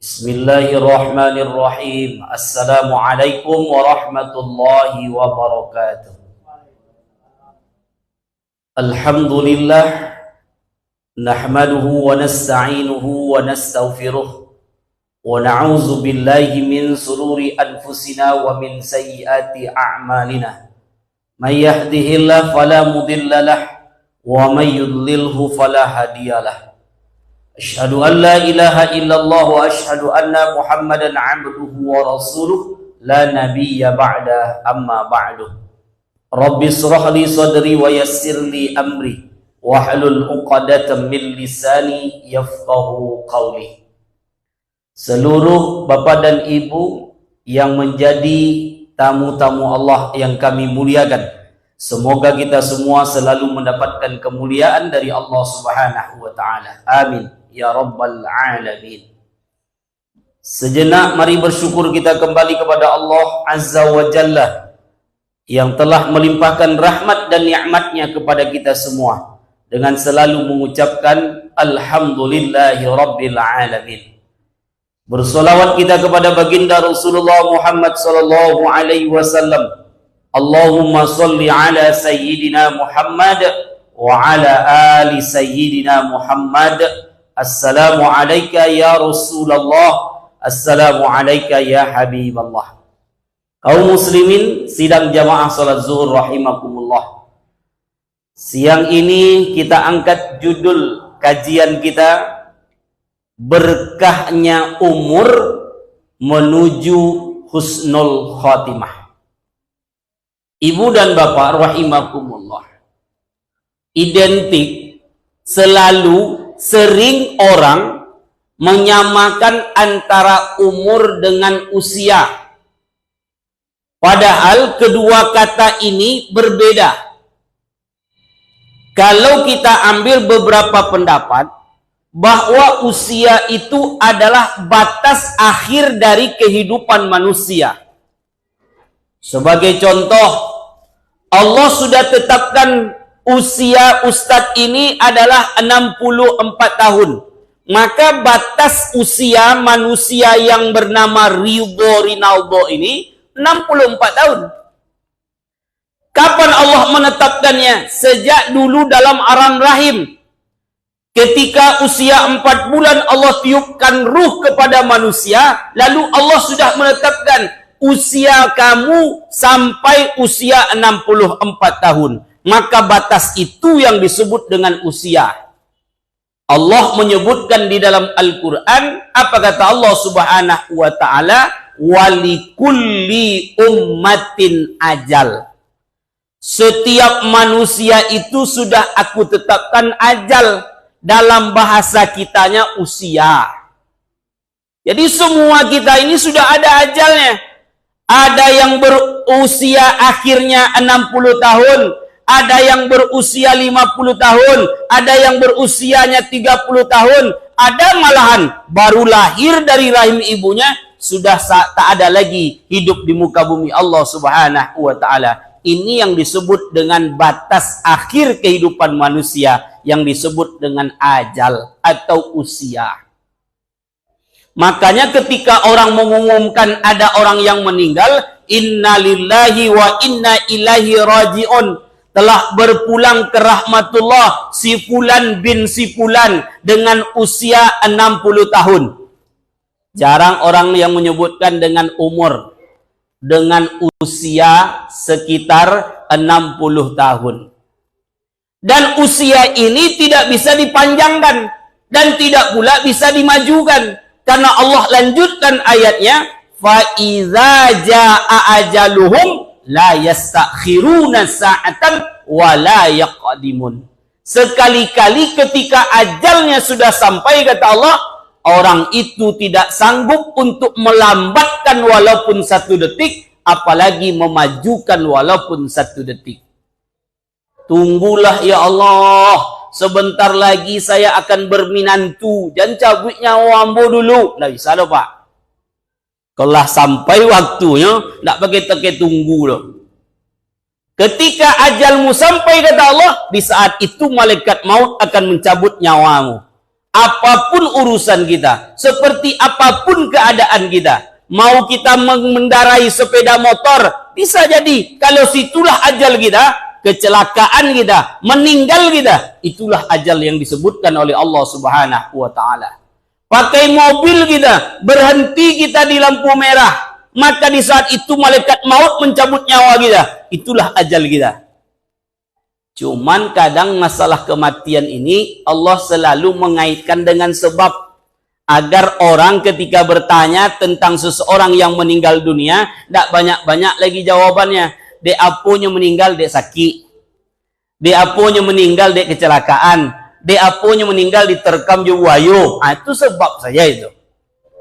Bismillahirrahmanirrahim. Assalamualaikum warahmatullahi wabarakatuh. Alhamdulillah, nahmaduhu wa nasta'inuhu wa nastaghfiruh wa na'udzu billahi min sururi anfusina wa min sayyiati a'malina. May yahdihillahu fala mudilla lahu wa may yudlilhu fala hadiyalah. Asyhadu an la ilaha illallah wa asyhadu anna Muhammadan abduhu wa rasuluh la nabiyya ba'da amma ba'du. Rabbi shrah li sadri wa yassir li amri wahlul 'uqdatam min lisani yafqahu qawli. Seluruh bapak dan ibu yang menjadi tamu-tamu Allah yang kami muliakan, semoga kita semua selalu mendapatkan kemuliaan dari Allah Subhanahu wa taala. Amin ya rabbal alamin. Sejenak mari bersyukur kita kembali kepada Allah Azza wa Jalla yang telah melimpahkan rahmat dan nikmatnya kepada kita semua dengan selalu mengucapkan alhamdulillahi rabbil alamin. Bersolawat kita kepada baginda Rasulullah Muhammad sallallahu alaihi wasallam. Allahumma salli ala sayyidina Muhammad wa ala ali sayyidina Muhammad. Assalamu alayka ya Rasulullah, assalamu alayka ya Habiballah. Kaum muslimin sidang jamaah salat zuhur rahimakumullah. Siang ini kita angkat judul kajian kita, berkahnya umur menuju husnul khatimah. Ibu dan bapak rahimakumullah, identik selalu sering orang menyamakan antara umur dengan usia. Padahal kedua kata ini berbeda. Kalau kita ambil beberapa pendapat bahwa usia itu adalah batas akhir dari kehidupan manusia. Sebagai contoh, Allah sudah tetapkan usia ustadz ini adalah 64 tahun. Maka batas usia manusia yang bernama Ridho Rinaldo ini 64 tahun. Kapan Allah menetapkannya? Sejak dulu dalam alam rahim. Ketika usia 4 bulan Allah tiupkan ruh kepada manusia, lalu Allah sudah menetapkan usia kamu sampai usia 64 tahun. Maka batas itu yang disebut dengan usia. Allah menyebutkan di dalam Al-Quran, apa kata Allah Subhanahu wa ta'ala? Walikulli ummatin ajal. Setiap manusia itu sudah aku tetapkan ajal. Dalam bahasa kitanya usia. Jadi semua kita ini sudah ada ajalnya. Ada yang berusia akhirnya 60 tahun. Ada yang berusia 50 tahun, ada yang berusianya 30 tahun, ada malahan baru lahir dari rahim ibunya sudah tak ada lagi hidup di muka bumi Allah Subhanahu wa taala. Ini yang disebut dengan batas akhir kehidupan manusia, yang disebut dengan ajal atau usia. Makanya ketika orang mengumumkan ada orang yang meninggal, innalillahi wa inna ilaihi raji'un, telah berpulang ke rahmatullah si fulan bin si fulan dengan usia 60 tahun. Jarang orang yang menyebutkan dengan umur, dengan usia sekitar 60 tahun. Dan usia ini tidak bisa dipanjangkan dan tidak pula bisa dimajukan, karena Allah lanjutkan ayatnya, fa iza jaa ajaluhum la yastakhiruna sa'atan wa la yaqdimun. Sekali-kali ketika ajalnya sudah sampai, kata Allah, orang itu tidak sanggup untuk melambatkan walaupun 1 detik, apalagi memajukan walaupun 1 detik. Tunggulah ya Allah, sebentar lagi saya akan berminantu, jangan cabut nyawa ambo dulu. Nah, bisa loh Pak. Kalau sampai waktunya, tidak pakai tunggu loh. Ketika ajalmu sampai, kata Allah, di saat itu malaikat maut akan mencabut nyawamu. Apapun urusan kita, seperti apapun keadaan kita, mau kita mengendarai sepeda motor, bisa jadi kalau situlah ajal kita, kecelakaan kita, meninggal kita, itulah ajal yang disebutkan oleh Allah Subhanahu wa taala. Pakai mobil kita, berhenti kita di lampu merah, maka di saat itu malaikat maut mencabut nyawa kita, itulah ajal kita. Cuman kadang masalah kematian ini Allah selalu mengaitkan dengan sebab, agar orang ketika bertanya tentang seseorang yang meninggal dunia, tidak banyak-banyak lagi jawabannya. Dek apunya meninggal, dek sakit. Dek apunya meninggal, dek kecelakaan. Dek apunya meninggal diterkam buaya. Itu sebab saja itu.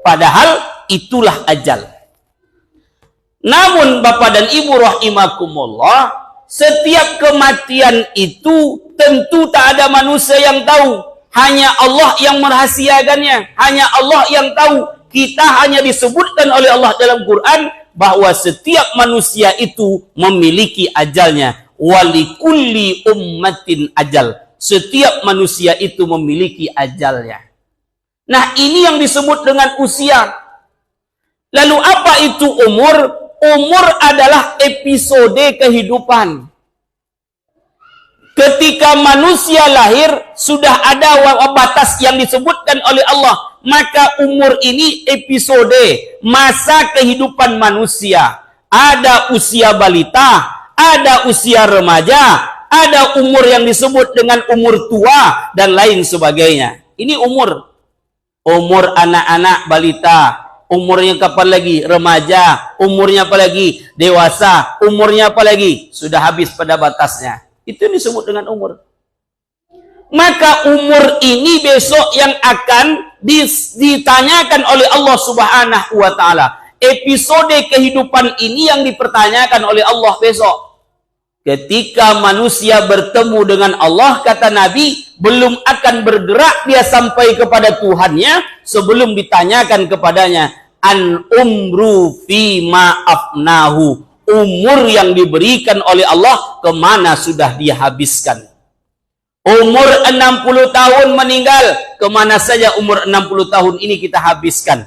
Padahal itulah ajal. Namun Bapak dan Ibu rahimakumullah, setiap kematian itu tentu tak ada manusia yang tahu. Hanya Allah yang merahasiakannya. Hanya Allah yang tahu. Kita hanya disebutkan oleh Allah dalam Quran bahwa setiap manusia itu memiliki ajalnya. Walikulli ummatin ajal. Setiap manusia itu memiliki ajalnya. Nah, ini yang disebut dengan usia. Lalu apa itu umur? Umur adalah episode kehidupan. Ketika manusia lahir, sudah ada batas yang disebutkan oleh Allah. Maka umur ini episode, masa kehidupan manusia. Ada usia balita, ada usia remaja, ada umur yang disebut dengan umur tua, dan lain sebagainya. Ini umur. Umur anak-anak balita. Umurnya kapan lagi? Remaja. Umurnya apa lagi? Dewasa. Umurnya apa lagi? Sudah habis pada batasnya. Itu yang disebut dengan umur. Maka umur ini besok yang akan ditanyakan oleh Allah Subhanahu wa taala. Episode kehidupan ini yang dipertanyakan oleh Allah besok. Ketika manusia bertemu dengan Allah, kata Nabi, belum akan bergerak dia sampai kepada Tuhannya sebelum ditanyakan kepadanya, an umru fima afnahu, umur yang diberikan oleh Allah kemana sudah dia habiskan. Umur 60 tahun meninggal, kemana saja umur 60 tahun ini kita habiskan.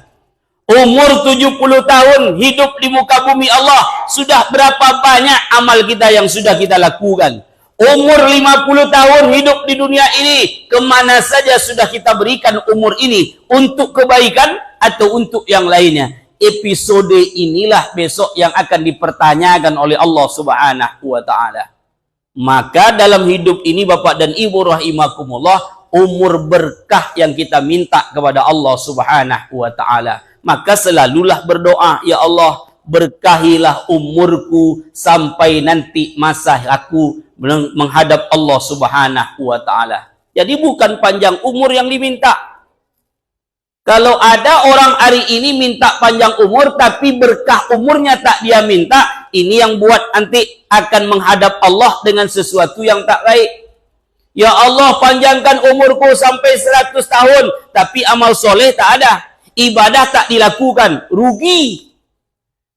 Umur 70 tahun hidup di muka bumi Allah, sudah berapa banyak amal kita yang sudah kita lakukan. Umur 50 tahun hidup di dunia ini, kemana saja sudah kita berikan umur ini, untuk kebaikan atau untuk yang lainnya. Episode inilah besok yang akan dipertanyakan oleh Allah Subhanahu wa taala. Maka dalam hidup ini Bapak dan Ibu rahimakumullah, umur berkah yang kita minta kepada Allah Subhanahu wa taala. Maka selalulah berdoa, ya Allah, berkahilah umurku sampai nanti masa aku menghadap Allah Subhanahu wa taala. Jadi bukan panjang umur yang diminta. Kalau ada orang hari ini minta panjang umur tapi berkah umurnya tak dia minta, ini yang buat nanti akan menghadap Allah dengan sesuatu yang tak baik. Ya Allah, panjangkan umurku sampai 100 tahun, tapi amal soleh tak ada. Ibadah tak dilakukan, rugi.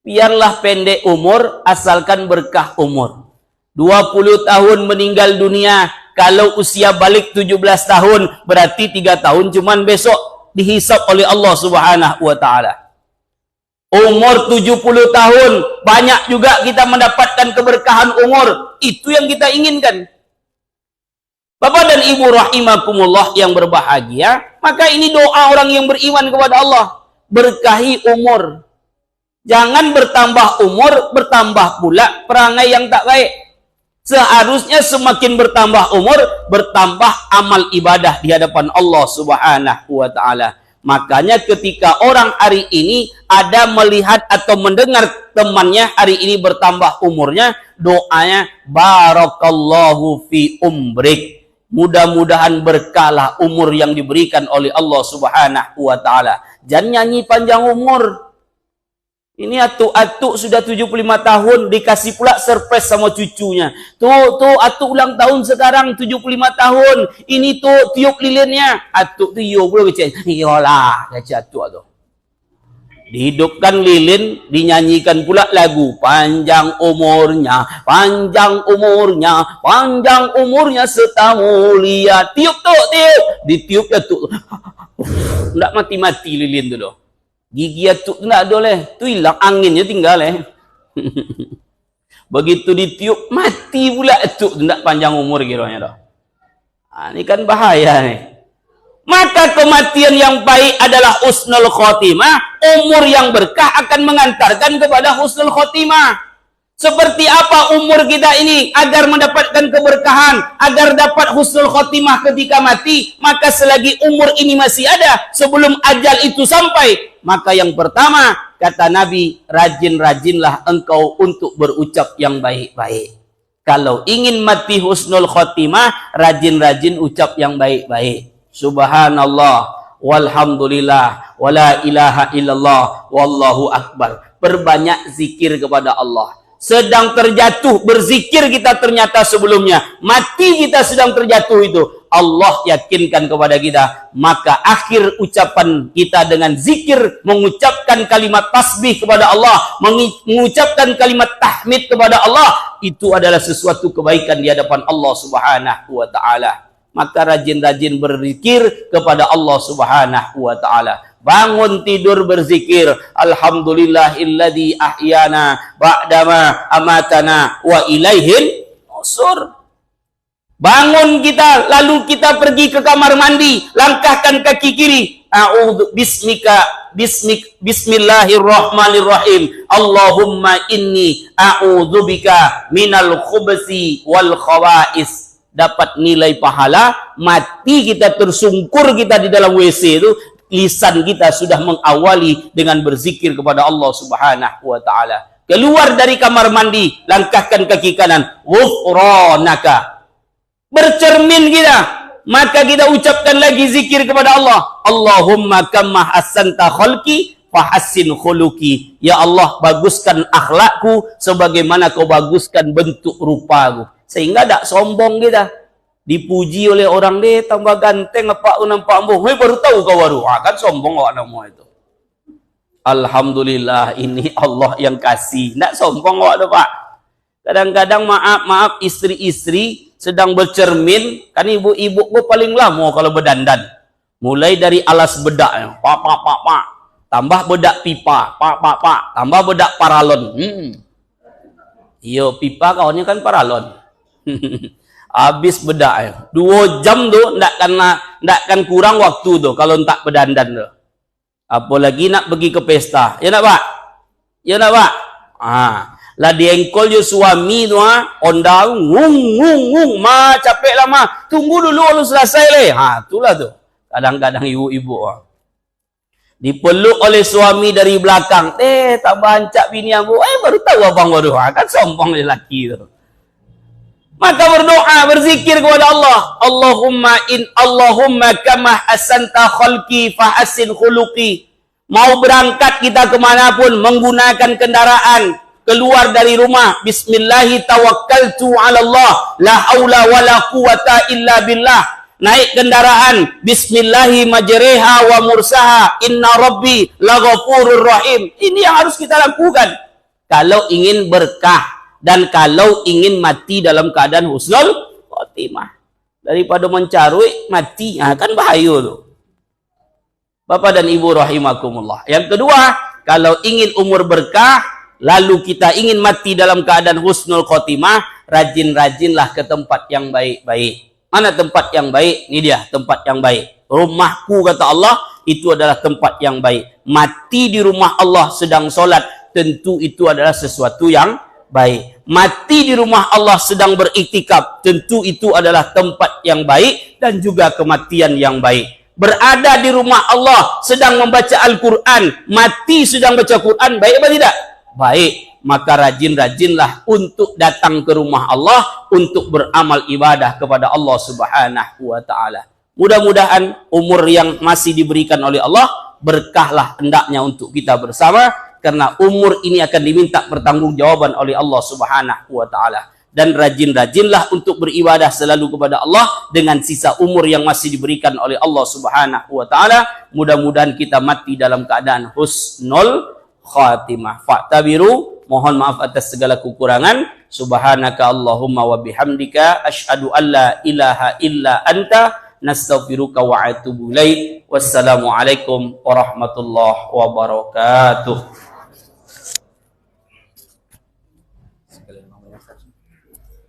Biarlah pendek umur, asalkan berkah umur. 20 tahun meninggal dunia, kalau usia balik 17 tahun, berarti 3 tahun cuman besok dihisap oleh Allah Subhanahu wa taala. Umur 70 tahun, banyak juga kita mendapatkan keberkahan umur. Itu yang kita inginkan. Bapak dan Ibu rahimakumullah yang berbahagia, maka ini doa orang yang beriman kepada Allah. Berkahi umur. Jangan bertambah umur, bertambah pula perangai yang tak baik. Seharusnya semakin bertambah umur, bertambah amal ibadah di hadapan Allah Subhanahu wa taala. Makanya ketika orang hari ini ada melihat atau mendengar temannya hari ini bertambah umurnya, doanya barakallahu fi umrik. Mudah-mudahan berkahlah umur yang diberikan oleh Allah Subhanahu wa taala. Jangan nyanyi panjang umur. Ini atuk-atuk sudah 75 tahun dikasih pula surprise sama cucunya. Tuh atuk ulang tahun sekarang 75 tahun. Ini tuh tiup lilinnya. Atuk tu yo pula kecil. Iyalah, kecil atuk tu. Dihidupkan lilin, dinyanyikan pula lagu panjang umurnya, panjang umurnya, panjang umurnya serta mulia. Tiup tu, tiup. Ditiup ya tu. Nggak mati-mati lilin tu doh. Gigi atuk tu nggak ada leh. Tu hilang anginnya tinggal leh. Begitu ditiup mati pula atuk tu nggak panjang umur kiranya dah. Ini kan bahaya nih. Maka kematian yang baik adalah husnul khotimah. Umur yang berkah akan mengantarkan kepada husnul khotimah. Seperti apa umur kita ini agar mendapatkan keberkahan, agar dapat husnul khotimah ketika mati? Maka selagi umur ini masih ada, sebelum ajal itu sampai, maka yang pertama, kata Nabi, rajin-rajinlah engkau untuk berucap yang baik-baik. Kalau ingin mati husnul khotimah, rajin-rajin ucap yang baik-baik. Subhanallah, walhamdulillah, wala ilaha illallah, wallahu akbar. Perbanyak zikir kepada Allah. Sedang terjatuh, berzikir kita ternyata sebelumnya. Mati kita sedang terjatuh itu. Allah yakinkan kepada kita. Maka akhir ucapan kita dengan zikir, mengucapkan kalimat tasbih kepada Allah, mengucapkan kalimat tahmid kepada Allah, itu adalah sesuatu kebaikan di hadapan Allah subhanahu wa ta'ala. Maka rajin-rajin berzikir kepada Allah subhanahu wa ta'ala. Bangun tidur berzikir. Alhamdulillahilladzi ahyana ba'dama amatana wa ilaihil nusur. Bangun kita, lalu kita pergi ke kamar mandi. Langkahkan kaki kiri. A'udzu bismillahirrahmanirrahim. Allahumma inni a'udzubika minal khubsi wal khawa'is. Dapat nilai pahala, mati kita tersungkur kita di dalam WC itu, lisan kita sudah mengawali dengan berzikir kepada Allah subhanahu wa ta'ala. Keluar dari kamar mandi, langkahkan kaki kanan, ghufranaka. Bercermin kita, maka kita ucapkan lagi zikir kepada Allah. Allahumma kama hasanta khalqi fahassin khuluqi. Ya Allah, baguskan akhlakku sebagaimana kau baguskan bentuk rupaku. Sehingga tak sombong kita. Dipuji oleh orang dia tambah ganteng apa nampak ambuh. Baru tahu kau baru. Kan sombong awak nama itu. Alhamdulillah, ini Allah yang kasih. Tak sombong awak tu Pak. Kadang-kadang maaf istri-istri sedang bercermin. Kan ibu-ibu ku paling lama kalau berdandan. Mulai dari alas bedak. Pak. Tambah bedak pipa. Pak. Tambah bedak paralon. Iyo, pipa kawannya kan paralon. Habis bedak ya. 2 jam tu ndak kan kurang waktu tu kalau tak berdandan tu. Apalagi nak pergi ke pesta. Ya nak Pak? Ya nak Pak? Lah diengkol je suami tu onda ngung ma capek lama. Tunggu dulu kalau selesai le. Itulah tu. Kadang-kadang ibu-ibu dipeluk oleh suami dari belakang. Tak bancak bini ambu. Baru tahu abang baru. Kan sombong lelaki tu. Maka berdoa, berzikir kepada Allah. Allahumma kama hasanta khalqi fahassin khuluqi. Mau berangkat kita kemanapun menggunakan kendaraan, keluar dari rumah, bismillahi tawakkaltu ala Allah, la haula wa la quwata illa billah. Naik kendaraan, bismillahi majreha wa mursaha, inna rabbi laghafurur rahim. Ini yang harus kita lakukan kalau ingin berkah. Dan kalau ingin mati dalam keadaan husnul khotimah, daripada mencarui mati, kan bahaya tu. Bapak dan Ibu rahimakumullah. Yang kedua, kalau ingin umur berkah, lalu kita ingin mati dalam keadaan husnul khotimah, rajin-rajinlah ke tempat yang baik-baik. Mana tempat yang baik? Ini dia tempat yang baik. Rumahku, kata Allah, itu adalah tempat yang baik. Mati di rumah Allah sedang solat, tentu itu adalah sesuatu yang baik. Mati di rumah Allah sedang beriktikaf, tentu itu adalah tempat yang baik dan juga kematian yang baik. Berada di rumah Allah sedang membaca Al-Quran, mati sedang baca Quran, baik apa tidak? Baik. Maka rajin-rajinlah untuk datang ke rumah Allah untuk beramal ibadah kepada Allah subhanahu wa ta'ala. Mudah-mudahan umur yang masih diberikan oleh Allah berkahlah hendaknya untuk kita bersama. Karena umur ini akan diminta pertanggungjawaban oleh Allah subhanahu wa ta'ala. dan rajin-rajinlah untuk beribadah selalu kepada Allah dengan sisa umur yang masih diberikan oleh Allah Subhanahu wa taala. Mudah-mudahan kita mati dalam keadaan husnul khatimah. Fa'tabiru, mohon maaf atas segala kekurangan. Subhanaka Allahumma wa bihamdika asyhadu an la ilaha illa anta nastaghfiruka wa atubu ilaik. Wassalamualaikum warahmatullahi wabarakatuh.